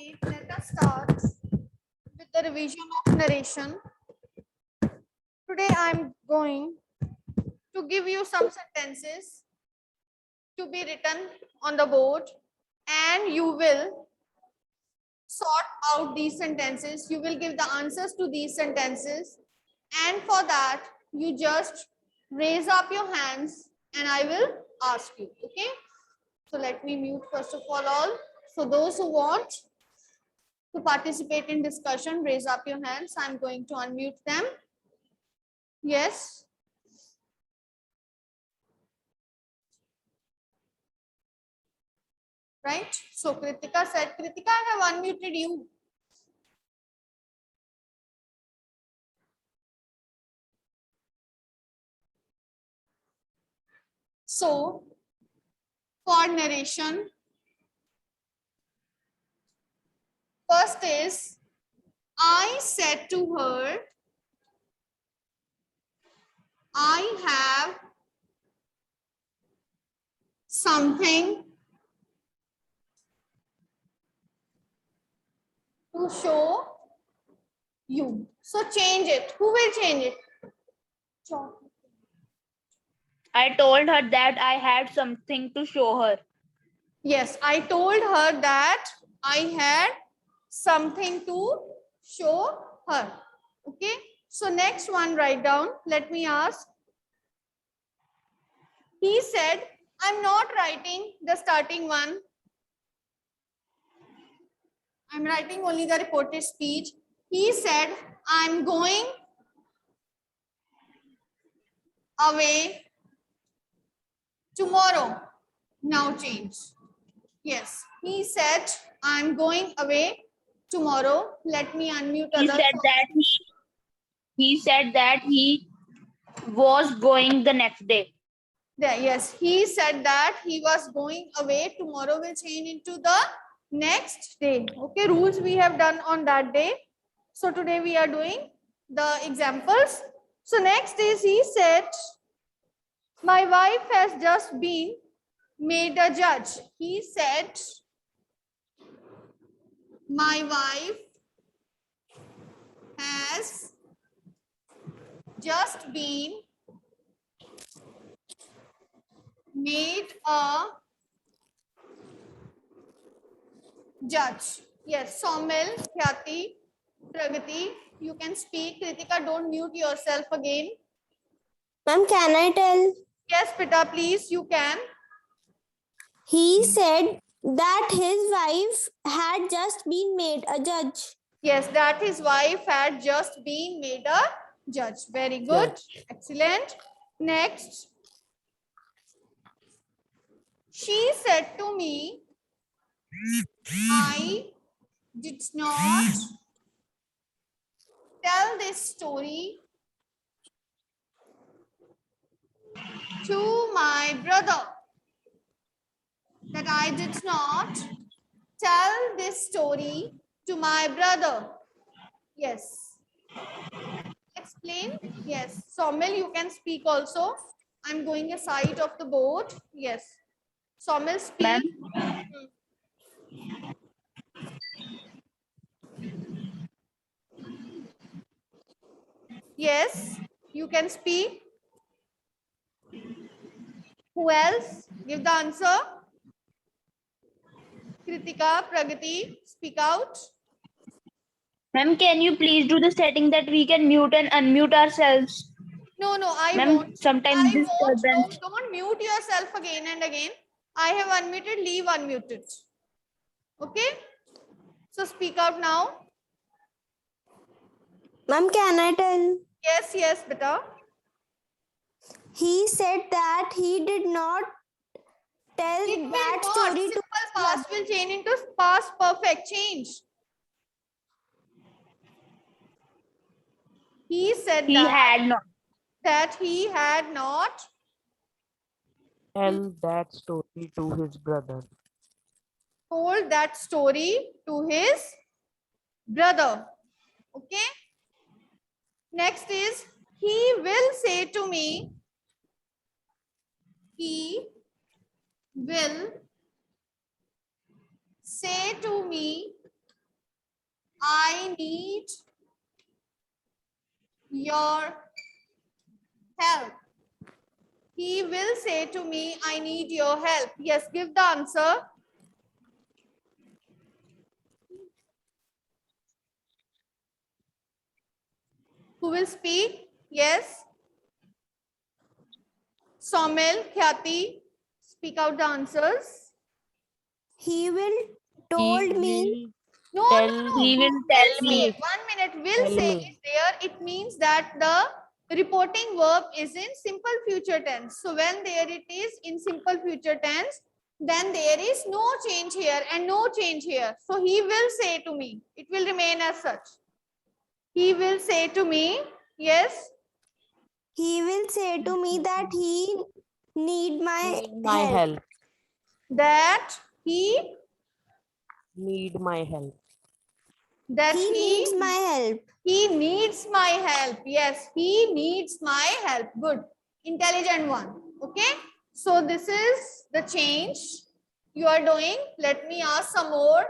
Okay, let us start with the revision of narration. Today I'm going to give you some sentences to be written on the board, and you will sort out these sentences. You will give the answers to these sentences, and for that you just raise up your hands and I will ask you. Okay, so let me mute first of all. So those who want to participate in discussion, raise up your hands. I'm going to unmute them. Yes. Right. So Kritika said, Kritika, I have unmuted you. So for narration, first is, I said to her, I have something to show you. So change it. Who will change it? I told her that I had something to show her. Yes, I told her that I had something to show her. Okay. So next one, write down. Let me ask. He said, I'm not writing the starting one. I'm writing only the reported speech. He said, I'm going away tomorrow. Now change. Yes, he said, I'm going away tomorrow. Let me unmute He others. said that he was going the next day. Yes, he said that he was going away. Tomorrow will change into the next day. Okay, rules we have done on that day. So today we are doing the examples. So next is, he said, my wife has just been made a judge. He said, my wife has just been made a judge. Yes, Somil, Khyati, Pragati, you can speak. Kritika, don't mute yourself again. Ma'am, can I tell? Yes, Pita, please, you can. He said that his wife had just been made a judge. Yes, that his wife had just been made a judge. Very good. Excellent. Next. She said to me, I did not tell this story to my brother. That I did not tell this story to my brother. Yes. Explain. Yes. Somil, you can speak also. I'm going aside of the board. Yes. Somil, speak. Yes, you can speak. Who else? Give the answer. Kritika, Pragati, speak out. Ma'am, can you please do the setting that we can mute and unmute ourselves? No, I won't. Sometimes I disturbance. won't. Don't mute yourself again and again. I have unmuted, leave unmuted. Okay? So speak out now. Ma'am, can I tell? Yes, beta. He said that he did not tell It will that not. story to Simple past will change into past perfect. Change. He said He had not. that he had not tell that story to his brother. told that story to his brother. Okay. Next is, he will say to me, he will say to me I need your help. He will say to me, I need your help. Yes, give the answer. Who will speak? Yes. Somil, Khyati, speak out the answers. He will He told me. will No, no, tell no. He will Will tell say. me. 1 minute. Will tell say me. is there. It means that the reporting verb is in simple future tense. So when there it is in simple future tense, then there is no change here and no change here. So he will say to me. It will remain as such. He will say to me, yes. He will say to me that he need my Need my help. help. That he Need my help. that He needs my help. he needs my help. Yes, he needs my help. Good. Intelligent one. Okay. So this is the change you are doing. Let me ask some more.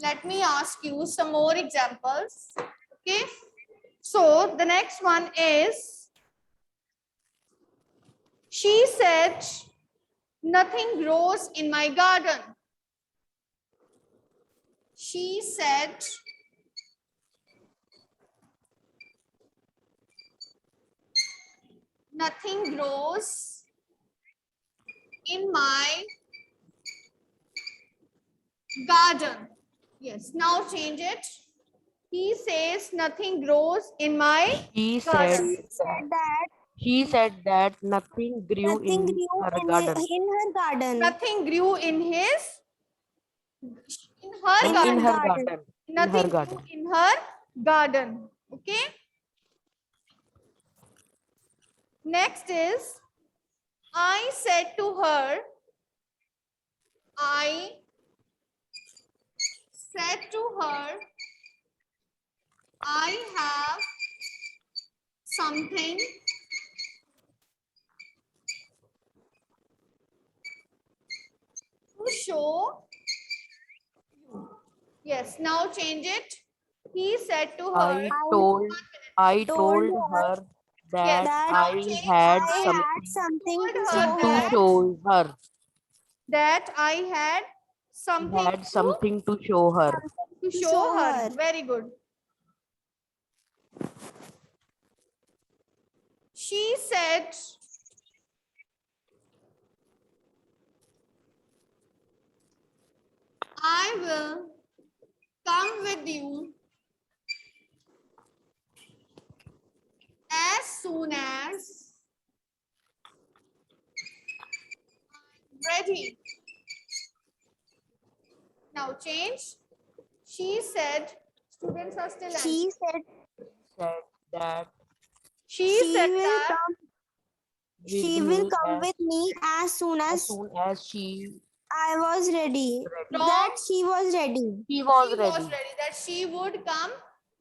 Let me ask you some more examples. Okay. So the next one is, she said, nothing grows in my garden. She said, nothing grows in my garden. Yes, now change it. He says nothing grows in my She garden. She said that nothing grew nothing in grew her in, garden. in her garden. Nothing grew in her In In her garden. her garden. garden. In her Nothing grew garden. in her garden. Okay. Next is, I said to her, I said to her, I have something to show. Yes, now change it. He said to her, I Told told her her yes, that that now I change. had I I had something something told to her show to her. show her. that I had something Had something to show her. to To show show her. her. Very good. She said, I will come with you as soon as I'm ready. Now change. She said, students are still answering. She said Said that She she said will that come. with She will me come with me as as soon as she I was ready. ready. from That she was ready. She was she was ready. ready, that she would come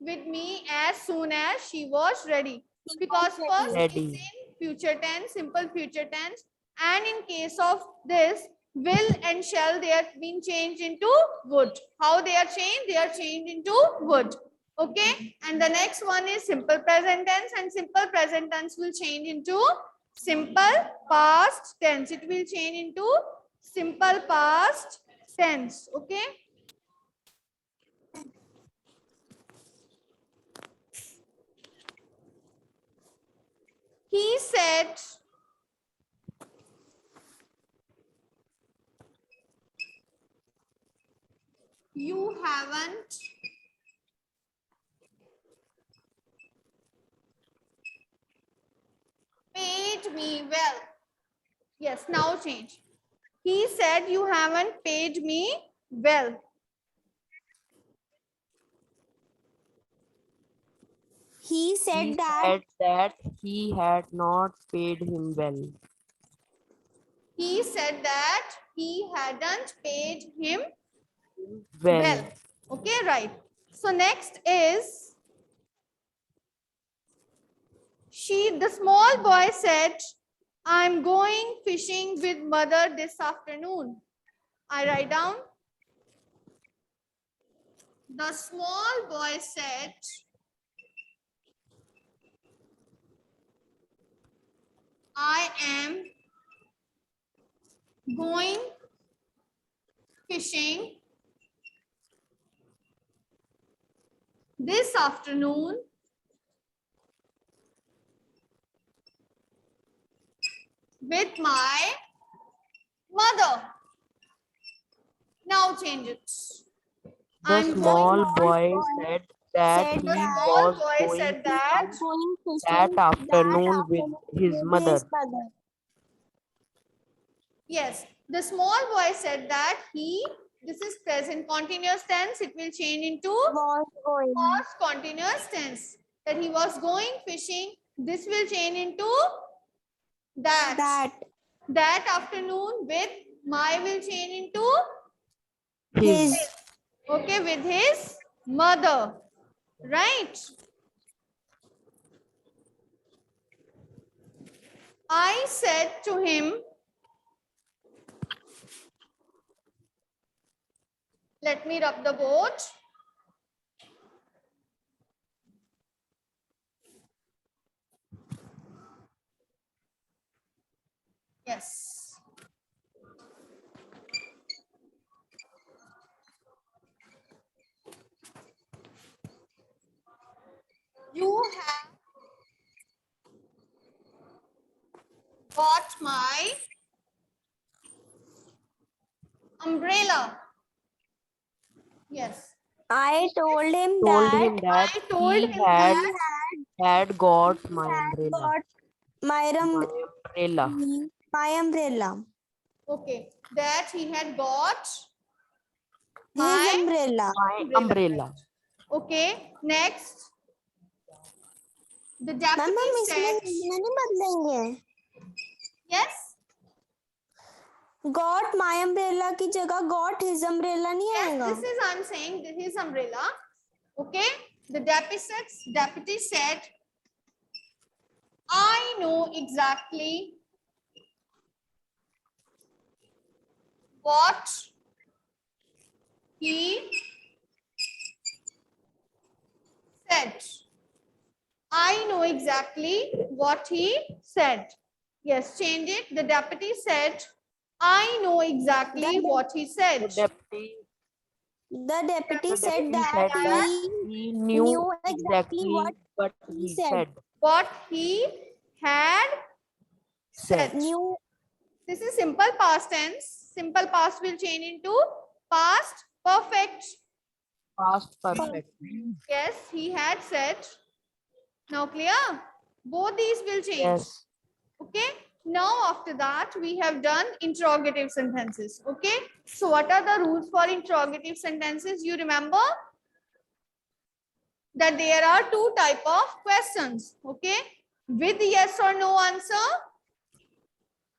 with me as soon as she was ready. She Because was first ready. is Ready. in future tense, simple future tense, and in case of this, will and shall, they are being changed into would. How they are changed? They are changed into would. Okay, and the next one is simple present tense, and simple present tense will change into simple past tense. It will change into simple past tense. Okay. He said, you haven't paid me well. Yes, now change. He said, you haven't paid me well. He He said that said that he had not paid him well. He said that he hadn't paid him Well. well. Okay, right. So next is, the small boy said, I'm going fishing with mother this afternoon. I write down. The small boy said, I am going fishing this afternoon with my mother. Now change it. The I'm small going. boy said that said he The that small was boy going said he that was going that fishing that afternoon with afternoon his with his mother. mother. yes. The small boy said that he. This is present continuous tense. It will change into Was going. past continuous tense. That he was going fishing. This will change into that. That afternoon with my will change into His. okay with his mother. Right. I said to him, let me rub the boat. Yes. You have got my umbrella. Yes. I told him Told that him that I told he him had that got my had umbrella. got my, My umbrella. my umbrella. okay, that he had got His my umbrella. My umbrella. okay. Next, the ma'am deputy हम इसमें said नहीं बदलेंगे. yes. Got my umbrella की जगह got his umbrella नहीं Yes, आएगा. this is I'm saying his umbrella. Okay, the deputy said, I know exactly what he said. I know exactly what he said. Yes, change it. The deputy said, I know exactly what he The said. deputy, The deputy the said deputy that said that he he knew knew exactly what exactly what he he said. said. What he had said. Knew This is simple past tense. Simple past will change into past perfect. Past perfect. Yes, he had said. Now clear? Both these will change. Yes. Okay. Now after that, we have done interrogative sentences. Okay. So what are the rules for interrogative sentences? You remember that there are two type of questions. Okay. With yes or no answer.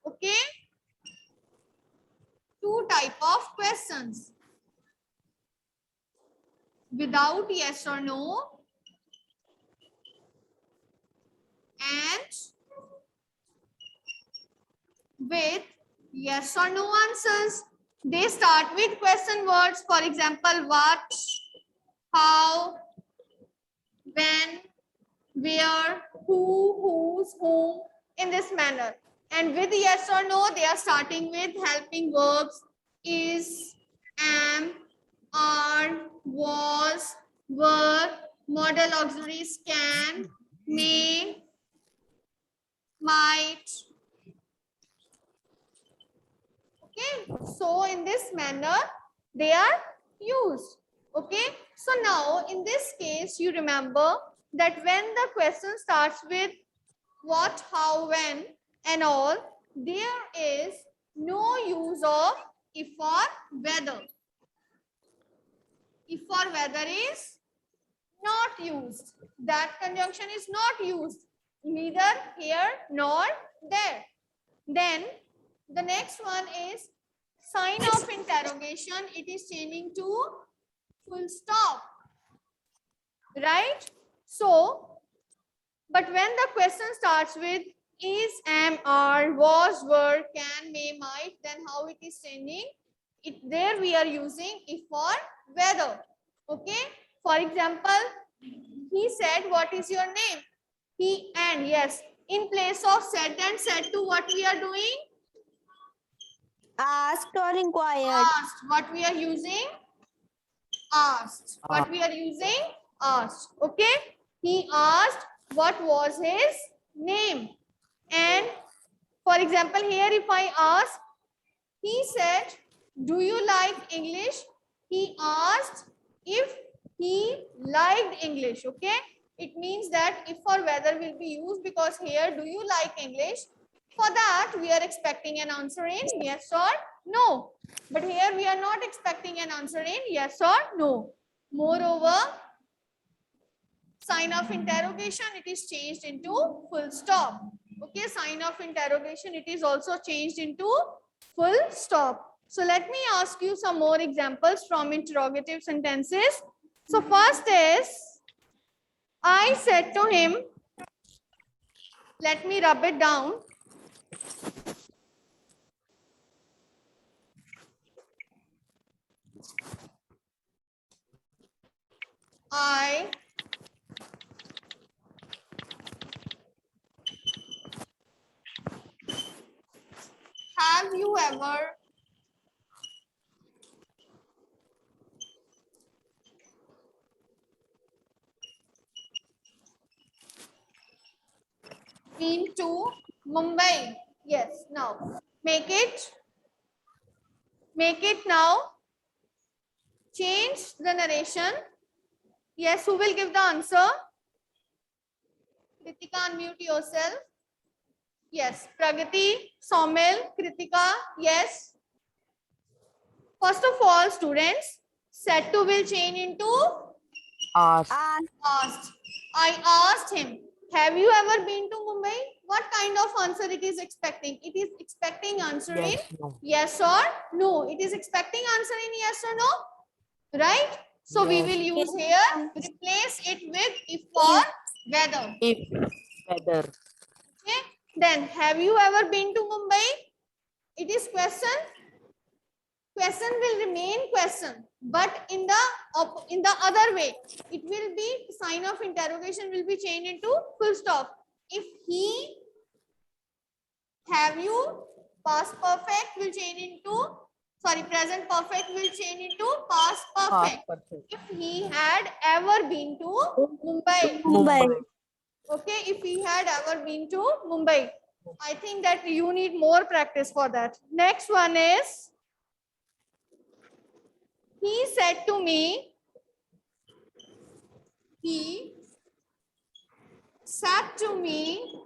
Okay. Two type of questions. Without yes or no. And with yes or no answers. They start with question words. For example, what, how, when, where, who, whose, whom, in this manner. And with yes or no, they are starting with helping verbs is, am, are, was, were, modal auxiliaries can, may, might. Okay, so in this manner they are used. Okay, so now in this case you remember that when the question starts with what, how, when and all, there is no use of if or whether. If or whether is not used. That conjunction is not used neither here nor there. Then the next one is sign of interrogation. It is changing to full stop. Right? So, but when the question starts with is, am, are, was, were, can, may, might, then how it is changing? There we are using if for whether. Okay. For example, he said, what is your name? He and yes. In place of said and said to, what we are doing? Asked or inquired. Asked. What we are using? Asked. What we are using? Asked. Okay. He asked what was his name. And for example, here if I ask, he said, do you like English? He asked if he liked English. Okay. It means that if or whether will be used because here, do you like English? For that, we are expecting an answer in yes or no. But here we are not expecting an answer in yes or no. Moreover, sign of interrogation, it is changed into full stop. Okay, sign of interrogation, it is also changed into full stop. So let me ask you some more examples from interrogative sentences. So first is, I said to him, let me rub it down. I have you ever been to Mumbai? Yes, now make it now. Change the narration. Yes, who will give the answer? Kritika, unmute yourself. Yes, Pragati, Somil, Kritika, yes. First of all, students, said to will change into Asked. asked. I asked him, have you ever been to Mumbai? What kind of answer it is expecting? It is expecting answer in Yes, no. yes or no. It is expecting answer in yes or no, right? So we Yes. will use here, replace it with if or whether. If, whether. Okay. Then, have you ever been to Mumbai? It is question. Question will remain question, but in the other way, it will be sign of interrogation will be changed into full stop. If he, have you, past perfect will change into, sorry, present perfect will change into past perfect. Past perfect. If he had ever been to Mumbai. Mumbai. Okay, if he had ever been to Mumbai. I think that you need more practice for that. Next one is, he said to me, he said to me,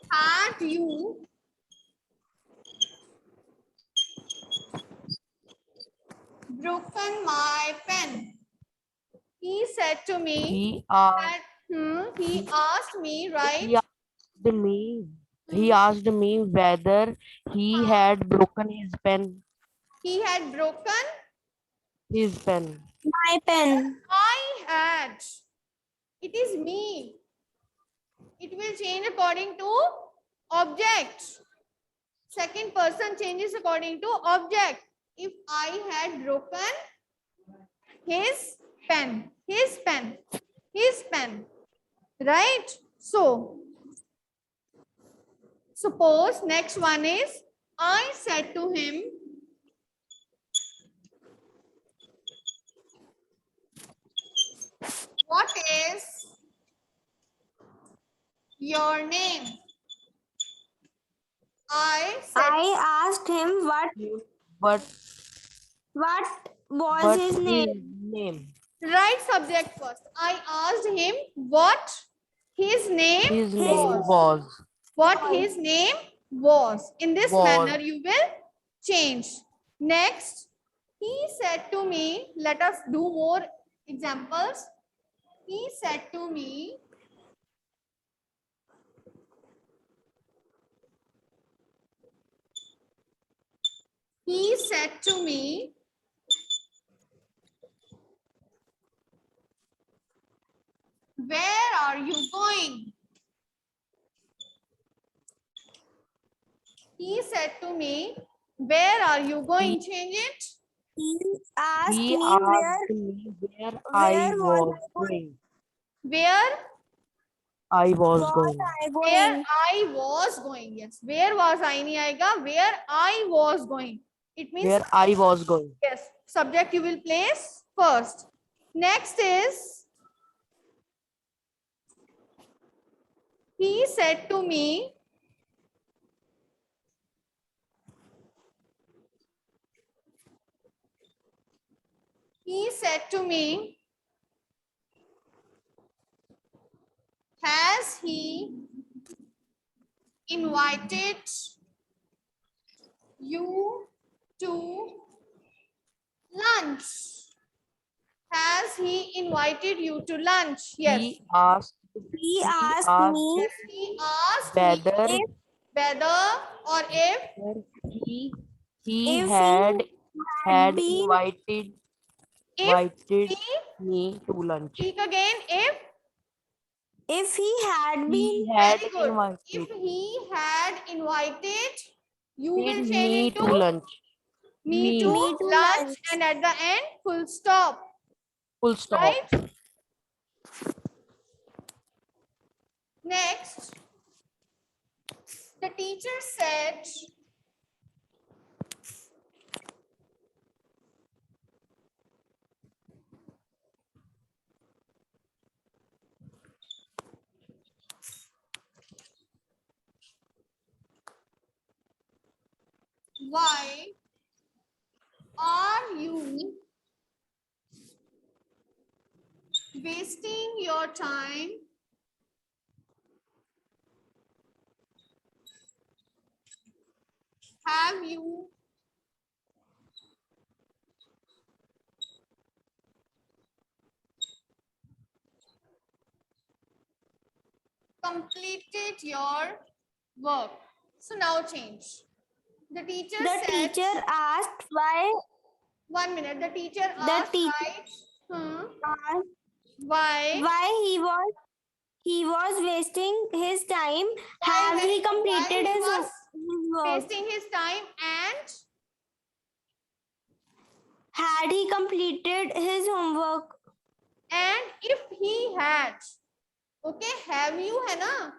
had you broken my pen? He said to me, He asked, that, he asked me, right? he asked me, he asked me whether he had broken his pen. He had broken, His pen. My pen. I had. It is me. It will change according to object. Second person changes according to object. If I had broken his pen, his pen, his pen, right? So, suppose next one is, I said to him, what is your name? I said, I asked him But what was but his his name. name. write subject first. I asked him what his name His name was. was. What his name was. In this Was. manner, you will change. Next, he said to me, let us do more examples. He said to me, he said to me, where are you going? He said to me, where are you going? Change it. He asked He me asked me where I where was was I going? going. Where? I was Was going. I Where going? I was going. Yes. Where was I? नहीं आएगा. Where I was going. It means Where I was going. yes. Subject you will place first. Next is he said to me. He said to me, has he invited you to lunch? Has he invited you to lunch? Yes. He asked He he asked asked me Yes, he asked me whether whether or if he he if he had had had been if invited he me to lunch. speak again if he had been He had very good if invited he had invited you will change me to into lunch. me to me to lunch lunch. and at the end full stop, Full stop. right? Next, the teacher said, why are you wasting your time have you completed your work? So now change. The teacher The said, teacher asked why 1 minute. The teacher the asked, teacher right? asked Why? why he was wasting his time. Why, Have he why completed he his, was his work? wasting his time and Had he completed his homework? if he had. Okay, have you है ना?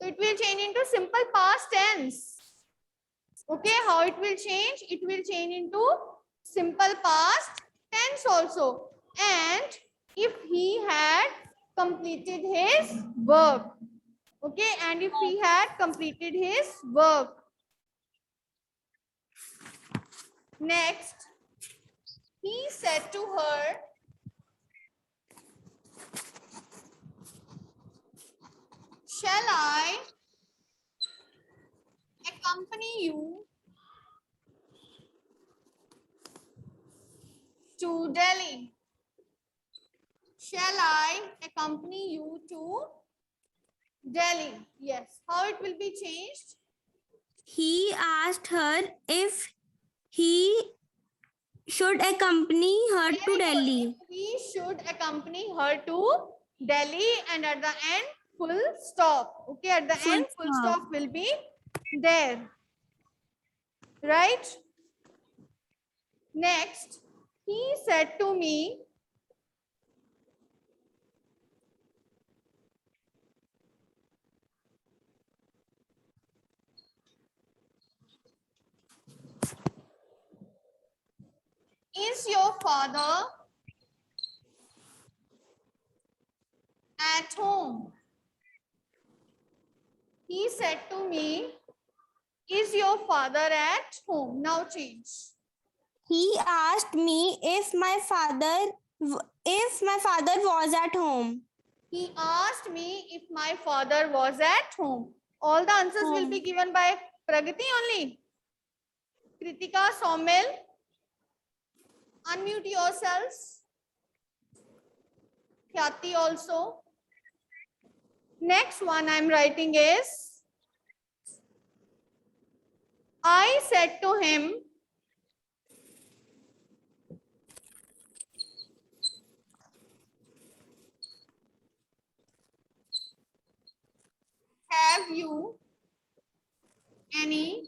So it will change into simple past tense. Okay, how it will change? It will change into simple past tense also. And if he had completed his work. Okay, and if he had completed his work. Next, he said to her, shall I accompany you to Delhi? Shall I accompany you to Delhi? Yes. How it will be changed? He asked her if he should accompany her to Very good. Delhi. He should accompany her to Delhi and at the end full stop. Okay, at the Full end full stop. stop will be there. Right? Next, he said to me, is your father at home? He said to me, is your father at home? Now change. He asked me if my father was at home. He asked me if my father was at home. All the answers will be given by Pragati only. Kritika, Somil, unmute yourselves. Khyati also. Next one I'm writing is, I said to him, have you any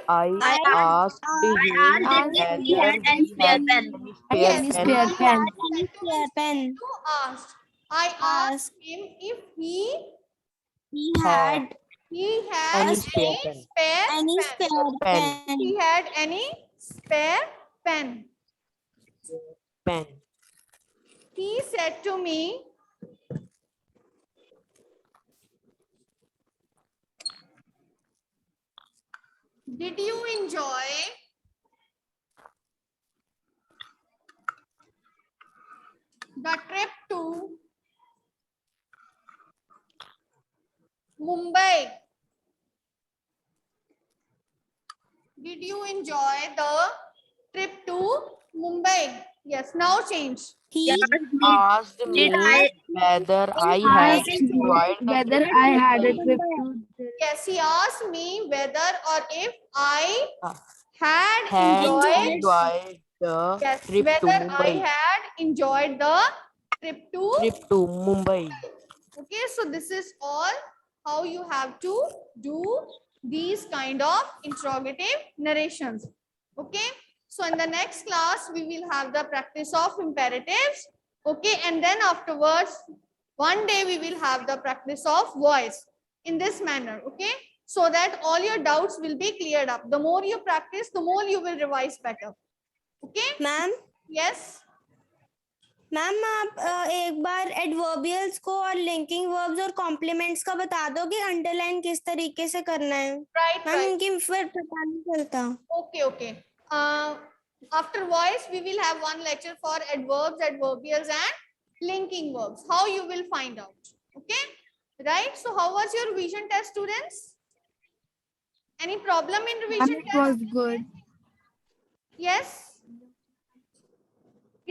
I asked him asked him if he whether had any he spare had pen. any spare Yes, pen. now you He had have to any send to spare instead pen. you asked. I asked Asked. him if he He Had had had any a spare any pen. spare any pen. spare Pen. He pen. had any spare pen. Pen. He said to me, did you enjoy the trip to Mumbai? Did you enjoy the trip to Mumbai? Yes, now change. He He asked me, Asked did me I whether I had asked me enjoyed the whether trip to I had a Mumbai. trip to Yes, he asked me whether or if I Uh, had Had enjoyed, enjoyed enjoyed the yes, trip to whether I Mumbai. had enjoyed the trip to. Trip to Mumbai. Okay, so this is all how you have to do these kind of interrogative narrations. Okay, so in the next class we will have the practice of imperatives. Okay, and then afterwards one day we will have the practice of voice in this manner. Okay, so that all your doubts will be cleared up. The more you practice, the more you will revise better. Okay, ma'am yes. Ma'am आप एक बार adverbials को और linking verbs और compliments का बता दो कि underline किस तरीके से करना है Right, मैम right. उनकी फिर पता नहीं चलता Okay, okay. After voice, we will have one lecture for adverbs, adverbials, and linking verbs. How you will find out. Okay, right? So, how was your revision test, students? Any problem in revision test? good. Yes.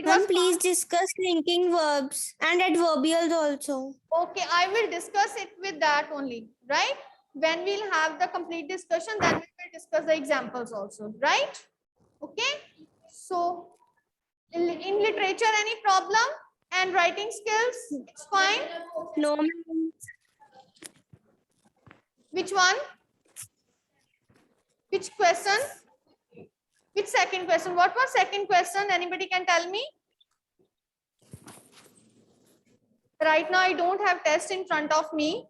It was ma'am please fun. Discuss linking verbs and adverbials also Okay, I will discuss it with that only. Right? When we'll have the complete discussion, then we will discuss the examples also. Right? Okay. So, in literature, any problem? And writing skills, it's fine. No ma'am Which one? Which question? Which second question? What was second question? Anybody can tell me? Right now, I don't have test in front of me.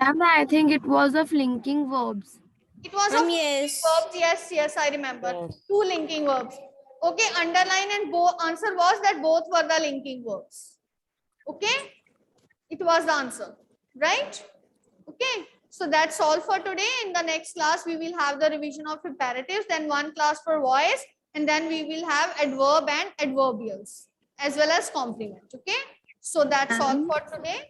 I think it was of linking verbs. It was of yes verbs. Yes, yes, I remember. Yes. Two linking verbs. Okay, underline and answer was that both were the linking verbs. Okay, it was the answer, right? Okay, so that's all for today. In the next class, we will have the revision of imperatives, then one class for voice, and then we will have adverb and adverbials as well as complement. Okay, so that's all for today.